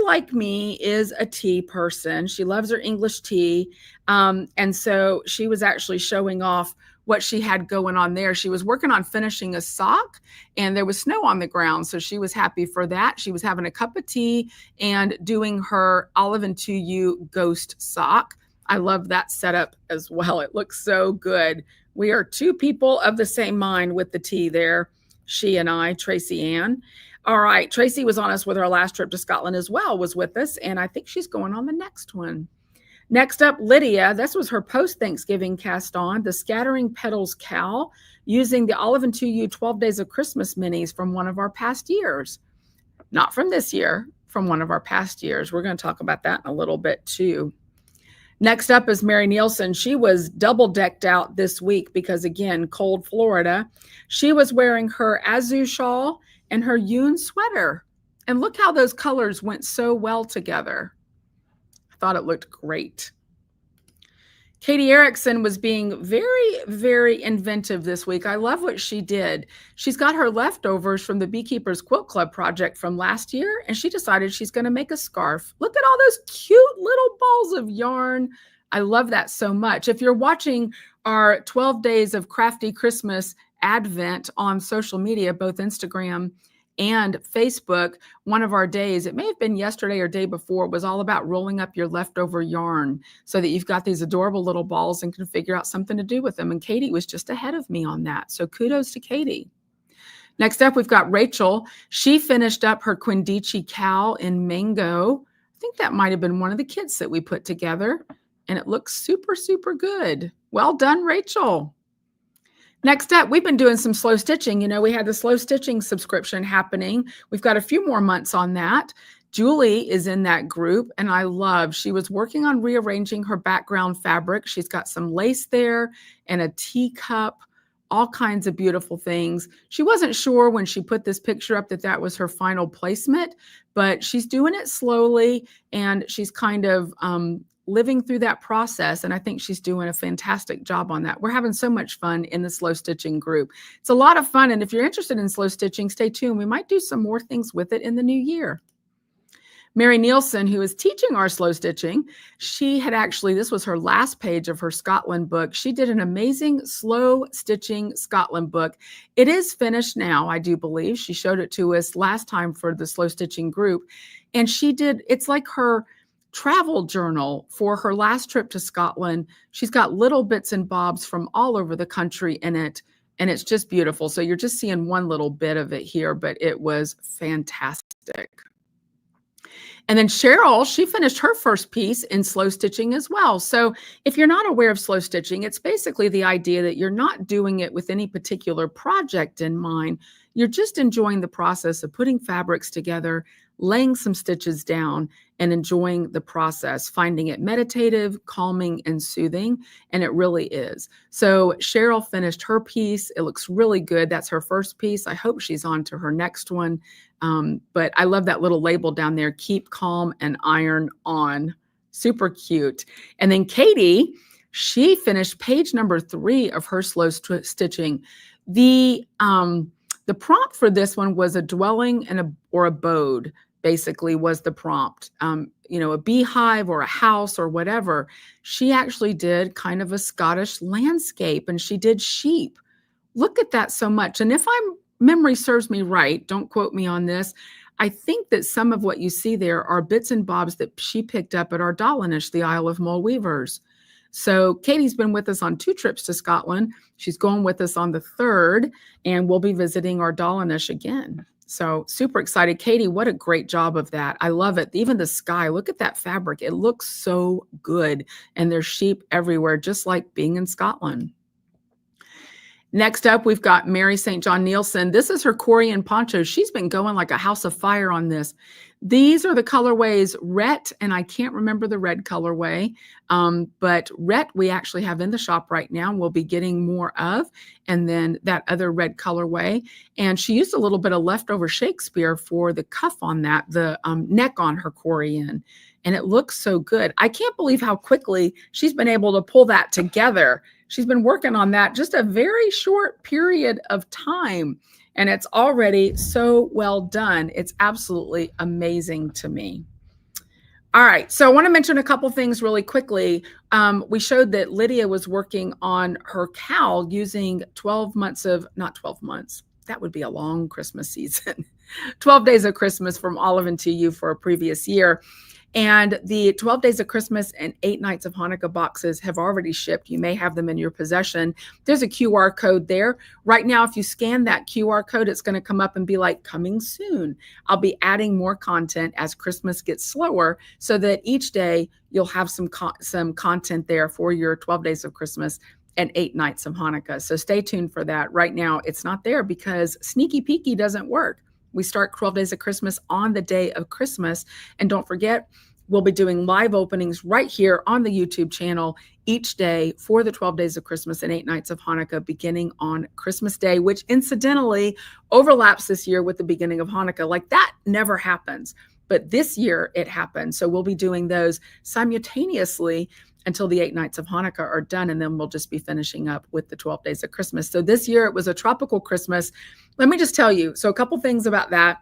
like me, is a tea person. She loves her English tea. And so she was actually showing off what she had going on there. She was working on finishing a sock, and there was snow on the ground, so she was happy for that. She was having a cup of tea and doing her Olive and 2U ghost sock. I love that setup as well. It looks so good. We are two people of the same mind with the tea there, she and I, Tracy Ann. All right, Tracy was on us with our last trip to Scotland as well, was with us, and I think she's going on the next one. Next up, Lydia. This was her post-Thanksgiving cast on, the Scattering Petals KAL, using the Olive and 2U 12 Days of Christmas minis from one of our past years. Not from this year, from one of our past years. We're going to talk about that in a little bit too. Next up is Mary Nielsen. She was double decked out this week because, again, cold Florida. She was wearing her Azu shawl and her Yun sweater. And look how those colors went so well together. Thought it looked great. Katie Erickson was being very, very inventive this week. I love what she did. She's got her leftovers from the Beekeepers Quilt Club project from last year, and she decided she's going to make a scarf. Look at all those cute little balls of yarn. I love that so much. If you're watching our 12 Days of Crafty Christmas Advent on social media, both Instagram and Facebook, one of our days, it may have been yesterday or day before, was all about rolling up your leftover yarn so that you've got these adorable little balls and can figure out something to do with them. And Katie was just ahead of me on that. So kudos to Katie. Next up, we've got Rachel. She finished up her Quindici KAL in Mango. I think that might have been one of the kits that we put together, and it looks super, super good. Well done, Rachel. Next up, we've been doing some slow stitching. You know, we had the slow stitching subscription happening. We've got a few more months on that. Julie is in that group, and she was working on rearranging her background fabric. She's got some lace there and a teacup, all kinds of beautiful things. She wasn't sure when she put this picture up that was her final placement, but she's doing it slowly, and she's kind of living through that process. And I think she's doing a fantastic job on that. We're having so much fun in the slow stitching group. It's a lot of fun. And if you're interested in slow stitching, stay tuned. We might do some more things with it in the new year. Mary Nielsen, who is teaching our slow stitching, she had actually, this was her last page of her Scotland book. She did an amazing slow stitching Scotland book. It is finished now, I do believe. She showed it to us last time for the slow stitching group. And it's like her travel journal for her last trip to Scotland. She's got little bits and bobs from all over the country in it, and it's just beautiful. So you're just seeing one little bit of it here, but it was fantastic. And then Cheryl, she finished her first piece in slow stitching as well. So if you're not aware of slow stitching, it's basically the idea that you're not doing it with any particular project in mind. You're just enjoying the process of putting fabrics together, laying some stitches down, and enjoying the process, finding it meditative, calming, and soothing. And it really is. So Cheryl finished her piece. It looks really good. That's her first piece. I hope she's on to her next one. But I love that little label down there, keep calm and iron on. Super cute. And then Katie, she finished page number 3 of her slow stitching. The prompt for this one was a dwelling and or abode. basically was the prompt. A beehive or a house or whatever. She actually did kind of a Scottish landscape, and she did sheep. Look at that so much. And if memory serves me right, don't quote me on this, I think that some of what you see there are bits and bobs that she picked up at Ardalanish, the Isle of Mull Weavers. So Katie's been with us on 2 trips to Scotland. She's going with us on the 3rd, and we'll be visiting Ardalanish again. So super excited. Katie, what a great job of that. I love it. Even the sky, look at that fabric. It looks so good. And there's sheep everywhere, just like being in Scotland. Next up, we've got Mary St. John Nielsen. This is her Korean poncho. She's been going like a house of fire on this. These are the colorways Rhett, and I can't remember the red colorway, but Rhett we actually have in the shop right now. We'll be getting more of, and then that other red colorway. And she used a little bit of leftover Shakespeare for the cuff on that, the neck on her Korean, and it looks so good. I can't believe how quickly she's been able to pull that together. She's been working on that just a very short period of time, and it's already so well done. It's absolutely amazing to me. All right, so I want to mention a couple things really quickly. We showed that Lydia was working on her KAL using 12 months of, not 12 months, that would be a long Christmas season, 12 days of Christmas from Olive and To You for a previous year. And the 12 Days of Christmas and 8 Nights of Hanukkah boxes have already shipped. You may have them in your possession. There's a QR code there. Right now, if you scan that QR code, it's going to come up and be like, coming soon. I'll be adding more content as Christmas gets slower so that each day you'll have some content there for your 12 Days of Christmas and 8 Nights of Hanukkah. So stay tuned for that. Right now, it's not there because Sneaky Peeky doesn't work. We start 12 Days of Christmas on the day of Christmas. And don't forget, we'll be doing live openings right here on the YouTube channel each day for the 12 Days of Christmas and 8 Nights of Hanukkah, beginning on Christmas Day, which incidentally overlaps this year with the beginning of Hanukkah. Like that never happens, but this year it happened. So we'll be doing those simultaneously until the 8 Nights of Hanukkah are done, and then we'll just be finishing up with the 12 Days of Christmas. So this year it was a tropical Christmas. Let me just tell you, so a couple things about that.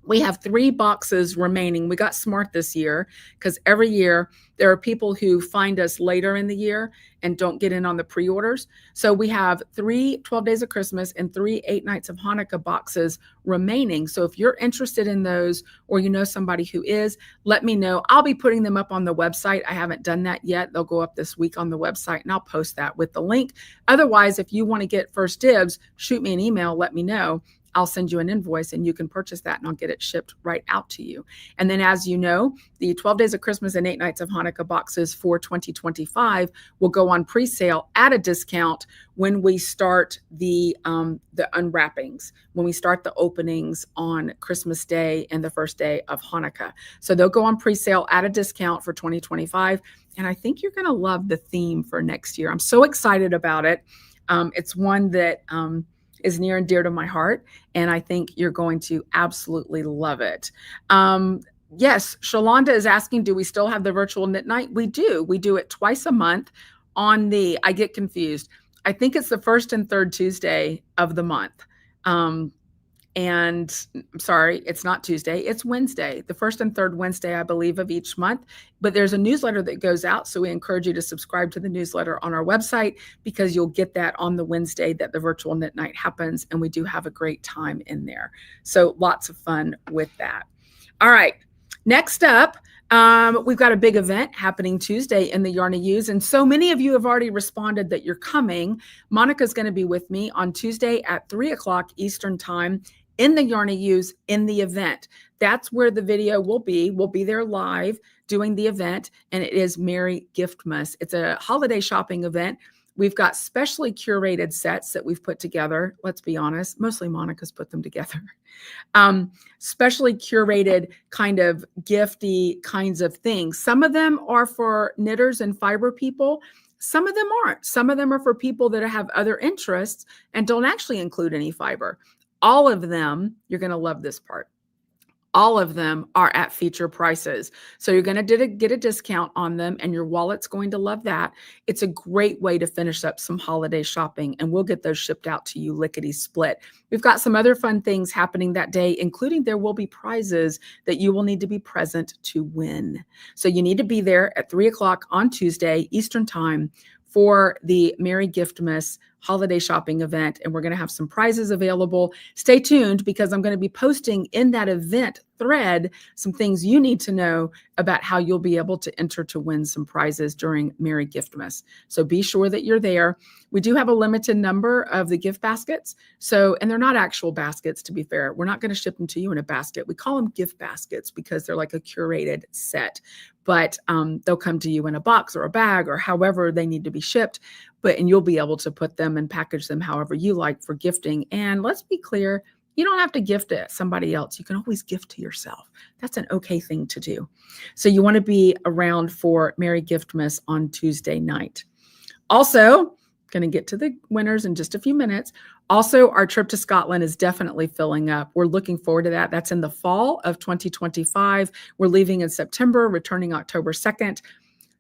We have 3 boxes remaining. We got smart this year because every year there are people who find us later in the year and don't get in on the pre-orders. So we have 3 12 Days of Christmas and 3 8 Nights of Hanukkah boxes remaining. So if you're interested in those, or you know somebody who is, let me know. I'll be putting them up on the website. I haven't done that yet. They'll go up this week on the website, and I'll post that with the link. Otherwise, if you want to get first dibs, shoot me an email, let me know. I'll send you an invoice and you can purchase that, and I'll get it shipped right out to you. And then, as you know, the 12 Days of Christmas and 8 Nights of Hanukkah boxes for 2025 will go on pre-sale at a discount when we start the unwrappings, when we start the openings on Christmas Day and the first day of Hanukkah. So they'll go on pre-sale at a discount for 2025. And I think you're going to love the theme for next year. I'm so excited about it. It's one that is near and dear to my heart, and I think you're going to absolutely love it. Yes, Shalonda is asking, do we still have the virtual knit night? We do. We do it twice a month on the, I get confused. I think it's the first and third Tuesday of the month. And I'm sorry, it's not Tuesday, it's Wednesday, the first and third Wednesday, I believe, of each month. But there's a newsletter that goes out. So we encourage you to subscribe to the newsletter on our website, because you'll get that on the Wednesday that the virtual knit night happens. And we do have a great time in there. So lots of fun with that. All right, next up, we've got a big event happening Tuesday in the Yarn of Hues, and so many of you have already responded that you're coming. Monica's going to be with me on Tuesday at 3 o'clock Eastern Time in the Yarn of Hues in the event. That's where the video will be. We'll be there live doing the event, and it is Merry Giftmas. It's a holiday shopping event. We've got specially curated sets that we've put together. Let's be honest, mostly Monica's put them together. Specially curated kind of gifty kinds of things. Some of them are for knitters and fiber people. Some of them aren't. Some of them are for people that have other interests and don't actually include any fiber. All of them, you're going to love this part. All of them are at feature prices. So you're going to get a discount on them, and your wallet's going to love that. It's a great way to finish up some holiday shopping, and we'll get those shipped out to you lickety split. We've got some other fun things happening that day, including there will be prizes that you will need to be present to win. So you need to be there at 3 o'clock on Tuesday, Eastern Time, for the Merry Giftmas holiday shopping event, and we're going to have some prizes available. Stay tuned, because I'm going to be posting in that event thread some things you need to know about how you'll be able to enter to win some prizes during Merry Giftmas. So be sure that you're there. We do have a limited number of the gift baskets. So, and they're not actual baskets, to be fair. We're not going to ship them to you in a basket. We call them gift baskets because they're like a curated set, but they'll come to you in a box or a bag or however they need to be shipped. And you'll be able to put them and package them however you like for gifting. And let's be clear, you don't have to gift it somebody else. You can always gift to yourself. That's an okay thing to do. So you want to be around for Merry Giftmas on Tuesday night. Also, going to get to the winners in just a few minutes. Also, our trip to Scotland is definitely filling up. We're looking forward to that. That's in the fall of 2025. We're leaving in September, returning October 2nd.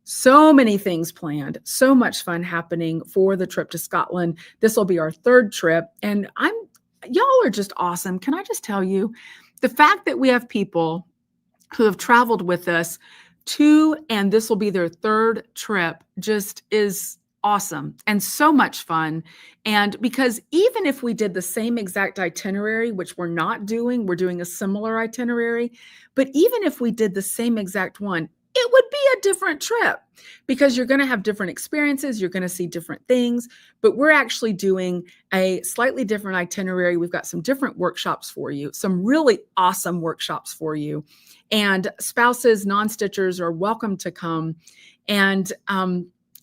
So many things planned, so much fun happening for the trip to Scotland. This will be our third trip, and y'all are just awesome. Can I just tell you, the fact that we have people who have traveled with us and this will be their third trip, just is awesome and so much fun. And because even if we did the same exact itinerary, which we're not doing, we're doing a similar itinerary, but even if we did the same exact one, it would be a different trip, because you're going to have different experiences. You're going to see different things, but we're actually doing a slightly different itinerary. We've got some different workshops for you, some really awesome workshops for you, and spouses, non-stitchers are welcome to come. And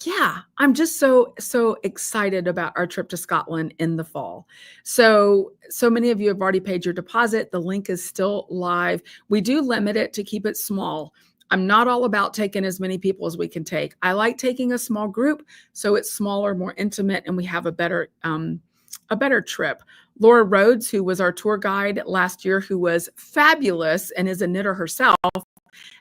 yeah, I'm just so excited about our trip to Scotland in the fall. So many of you have already paid your deposit. The link is still live. We do limit it to keep it small. I'm not all about taking as many people as we can take. I like taking a small group, so it's smaller, more intimate, and we have a better trip. Laura Rhodes, who was our tour guide last year, who was fabulous and is a knitter herself,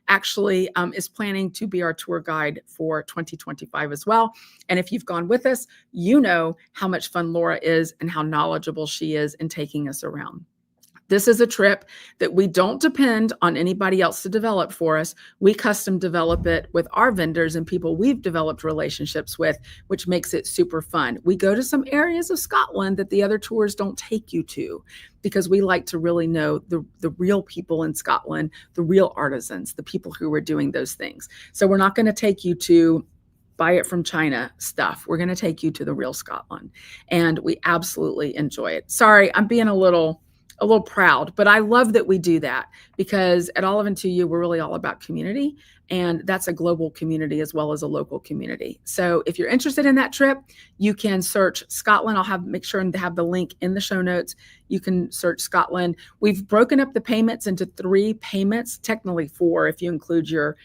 actually is planning to be our tour guide for 2025 as well. And if you've gone with us, you know how much fun Laura is and how knowledgeable she is in taking us around. This is a trip that we don't depend on anybody else to develop for us. We custom develop it with our vendors and people we've developed relationships with, which makes it super fun. We go to some areas of Scotland that the other tours don't take you to, because we like to really know the real people in Scotland, the real artisans, the people who are doing those things. So we're not going to take you to buy it from China stuff. We're going to take you to the real Scotland, and we absolutely enjoy it. Sorry, I'm being a little proud, but I love that we do that, because at Olive and To You, we're really all about community, and that's a global community as well as a local community. So if you're interested in that trip, you can search Scotland. I'll make sure to have the link in the show notes. You can search Scotland. We've broken up the payments into 3 payments, technically 4 if you include your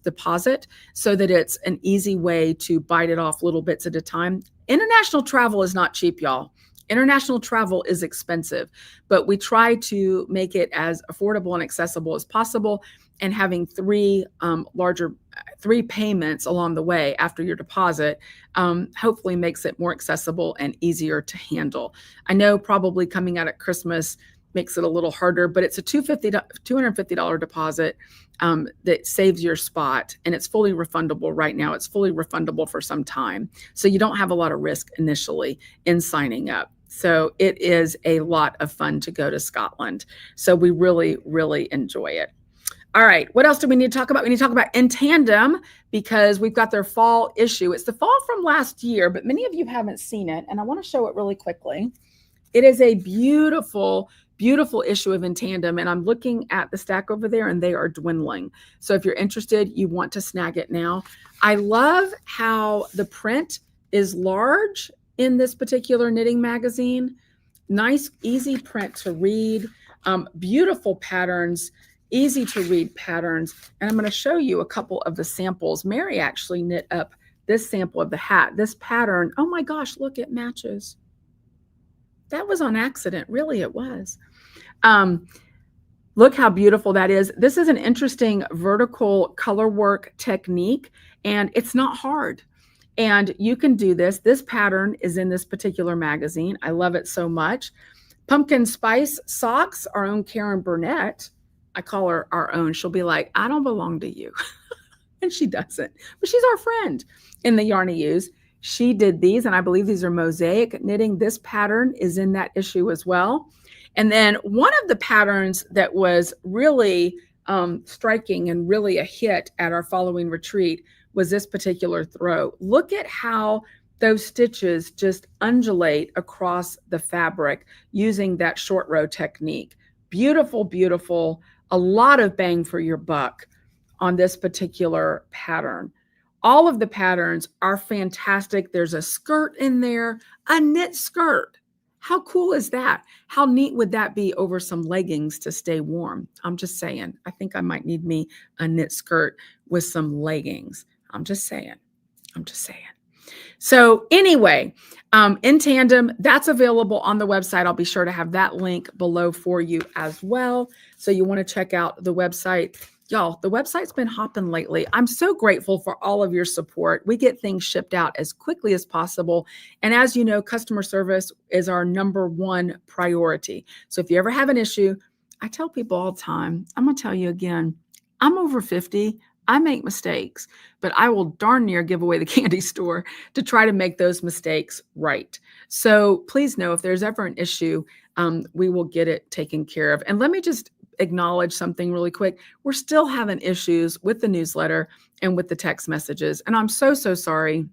deposit, so that it's an easy way to bite it off little bits at a time. International travel is not cheap, y'all. International travel is expensive, but we try to make it as affordable and accessible as possible. And having 3 payments along the way after your deposit hopefully makes it more accessible and easier to handle. I know probably coming out at Christmas makes it a little harder, but it's a $250 deposit that saves your spot, and it's fully refundable right now. It's fully refundable for some time. So you don't have a lot of risk initially in signing up. So it is a lot of fun to go to Scotland. So we really, really enjoy it. All right, what else do we need to talk about? We need to talk about In Tandem, because we've got their fall issue. It's the fall from last year, but many of you haven't seen it, and I want to show it really quickly. It is a beautiful, beautiful issue of In Tandem, and I'm looking at the stack over there, and they are dwindling. So if you're interested, you want to snag it now. I love how the print is large in this particular knitting magazine. Nice, easy print to read, beautiful patterns, easy to read patterns. And I'm going to show you a couple of the samples. Mary actually knit up this sample of the hat. This pattern, oh my gosh, look, it matches. That was on accident. Really, it was. Look how beautiful that is. This is an interesting vertical color work technique, and it's not hard. And you can do this. This pattern is in this particular magazine. I love it so much. Pumpkin Spice Socks, our own Karen Burnett. I call her our own. She'll be like, I don't belong to you. And she doesn't. But she's our friend in the Yarn Use. She did these, and I believe these are mosaic knitting. This pattern is in that issue as well. And then one of the patterns that was really striking and really a hit at our following retreat was this particular throw. Look at how those stitches just undulate across the fabric using that short row technique. Beautiful, beautiful, a lot of bang for your buck on this particular pattern. All of the patterns are fantastic. There's a skirt in there, a knit skirt. How cool is that? How neat would that be over some leggings to stay warm? I'm just saying, I think I might need me a knit skirt with some leggings. I'm just saying. So anyway, in tandem, that's available on the website. I'll be sure to have that link below for you as well. So you want to check out the website. Y'all, the website's been hopping lately. I'm so grateful for all of your support. We get things shipped out as quickly as possible. And as you know, customer service is our #1 priority. So if you ever have an issue, I tell people all the time, I'm going to tell you again, I'm over 50. I make mistakes, but I will darn near give away the candy store to try to make those mistakes right. So please know if there's ever an issue, we will get it taken care of. And let me just acknowledge something really quick. We're still having issues with the newsletter and with the text messages. And I'm so sorry.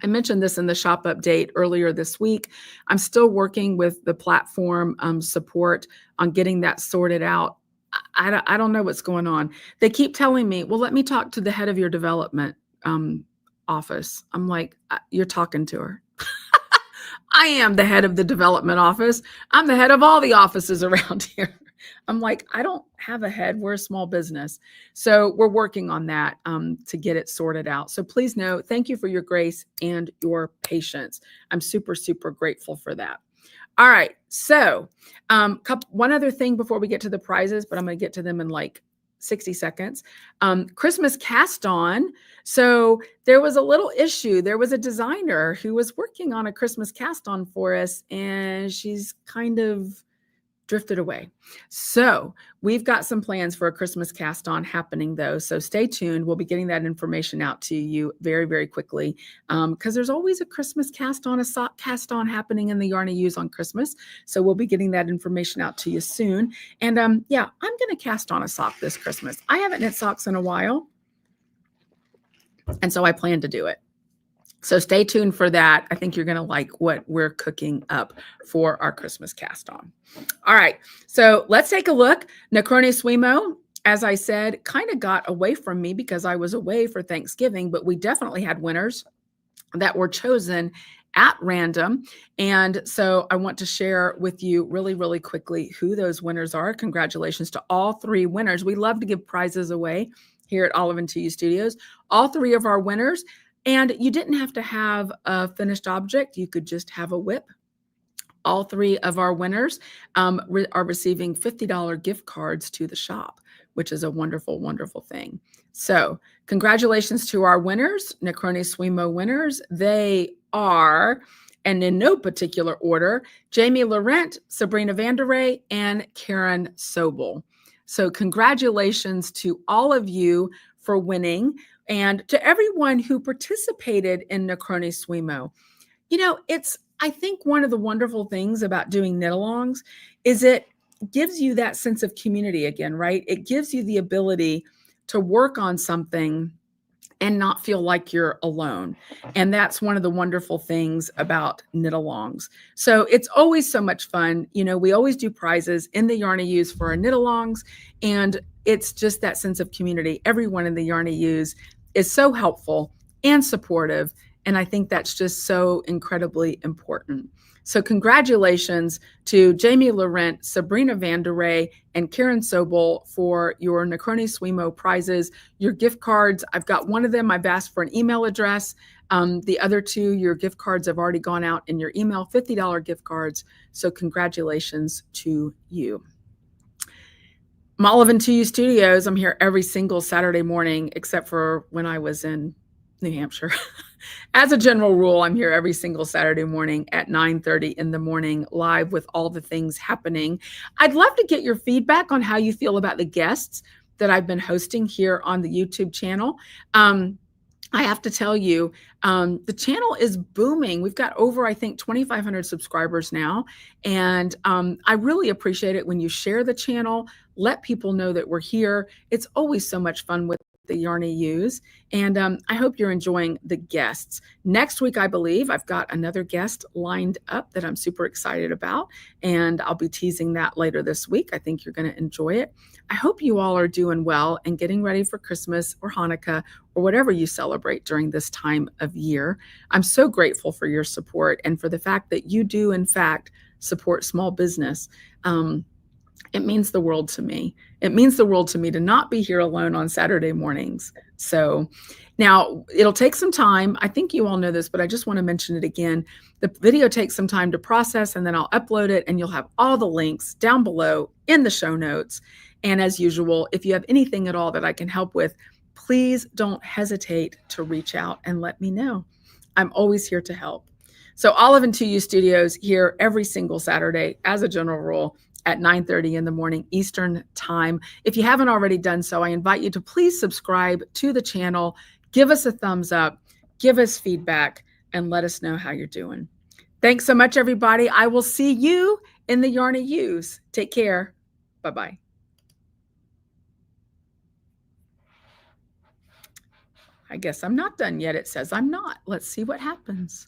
I mentioned this in the shop update earlier this week. I'm still working with the platform support on getting that sorted out. I don't know what's going on. They keep telling me, well, let me talk to the head of your development office. I'm like, you're talking to her. I am the head of the development office. I'm the head of all the offices around here. I'm like, I don't have a head. We're a small business. So we're working on that to get it sorted out. So please know, thank you for your grace and your patience. I'm super grateful for that. All right. So one other thing before we get to the prizes, but I'm going to get to them in like 60 seconds. Christmas cast on. So there was a little issue. There was a designer who was working on a Christmas cast on for us, and she's kind of drifted away. So we've got some plans for a Christmas cast on happening though. So stay tuned. We'll be getting that information out to you very quickly. Because there's always a Christmas cast on, a sock cast on happening in the Yarn Use on Christmas. So we'll be getting that information out to you soon. And yeah, I'm going to cast on a sock this Christmas. I haven't knit socks in a while. And so I plan to do it. So stay tuned for that. I think you're going to like what we're cooking up for our Christmas cast on. All right. So let's take a look. Necrone Swimo, as I said, kind of got away from me because I was away for Thanksgiving, but we definitely had winners that were chosen at random. And so I want to share with you really quickly who those winners are. Congratulations to all 3 winners. We love to give prizes away here at Olive and TU Studios. All 3 of our winners. And you didn't have to have a finished object. You could just have a whip. All 3 of our winners are receiving $50 gift cards to the shop, which is a wonderful thing. So congratulations to our winners, Necrone Swimo winners. They are, and in no particular order, Jamie Laurent, Sabrina Vanderay, and Karen Sobel. So congratulations to all of you for winning. And to everyone who participated in Necrone Swimo. You know, I think one of the wonderful things about doing knit-alongs is it gives you that sense of community again, right? It gives you the ability to work on something and not feel like you're alone. And that's one of the wonderful things about knit-alongs. So it's always so much fun. You know, we always do prizes in the Yarn Use for our knit-alongs, and it's just that sense of community. Everyone in the Yarn Use is so helpful and supportive. And I think that's just so incredibly important. So congratulations to Jamie Laurent, Sabrina Vanderay, and Karen Sobel for your Necrone Swimo prizes, your gift cards. I've got one of them. I've asked for an email address. The other 2, your gift cards have already gone out in your email, $50 gift cards. So congratulations to you. I'm Olive and 2U Studios. I'm here every single Saturday morning, except for when I was in New Hampshire. As a general rule, I'm here every single Saturday morning at 9:30 in the morning, live with all the things happening. I'd love to get your feedback on how you feel about the guests that I've been hosting here on the YouTube channel. I have to tell you, the channel is booming. We've got over, I think, 2,500 subscribers now. And I really appreciate it when you share the channel, let people know that we're here. It's always so much fun with the Yarny Hues. And I hope you're enjoying the guests. Next week, I believe, I've got another guest lined up that I'm super excited about. And I'll be teasing that later this week. I think you're going to enjoy it. I hope you all are doing well and getting ready for Christmas or Hanukkah or whatever you celebrate during this time of year. I'm so grateful for your support and for the fact that you do, in fact, support small business. It means the world to me. It means the world to me to not be here alone on Saturday mornings. So now it'll take some time. I think you all know this, but I just want to mention it again. The video takes some time to process, and then I'll upload it, and you'll have all the links down below in the show notes. And as usual, if you have anything at all that I can help with, please don't hesitate to reach out and let me know. I'm always here to help. So Olive and 2U Studios here every single Saturday, as a general rule, at 9:30 in the morning Eastern time. If you haven't already done so, I invite you to please subscribe to the channel, give us a thumbs up, give us feedback, and let us know how you're doing. Thanks so much, everybody. I will see you in the Yarny Hues. Take care. Bye-bye. I guess I'm not done yet. It says I'm not. Let's see what happens.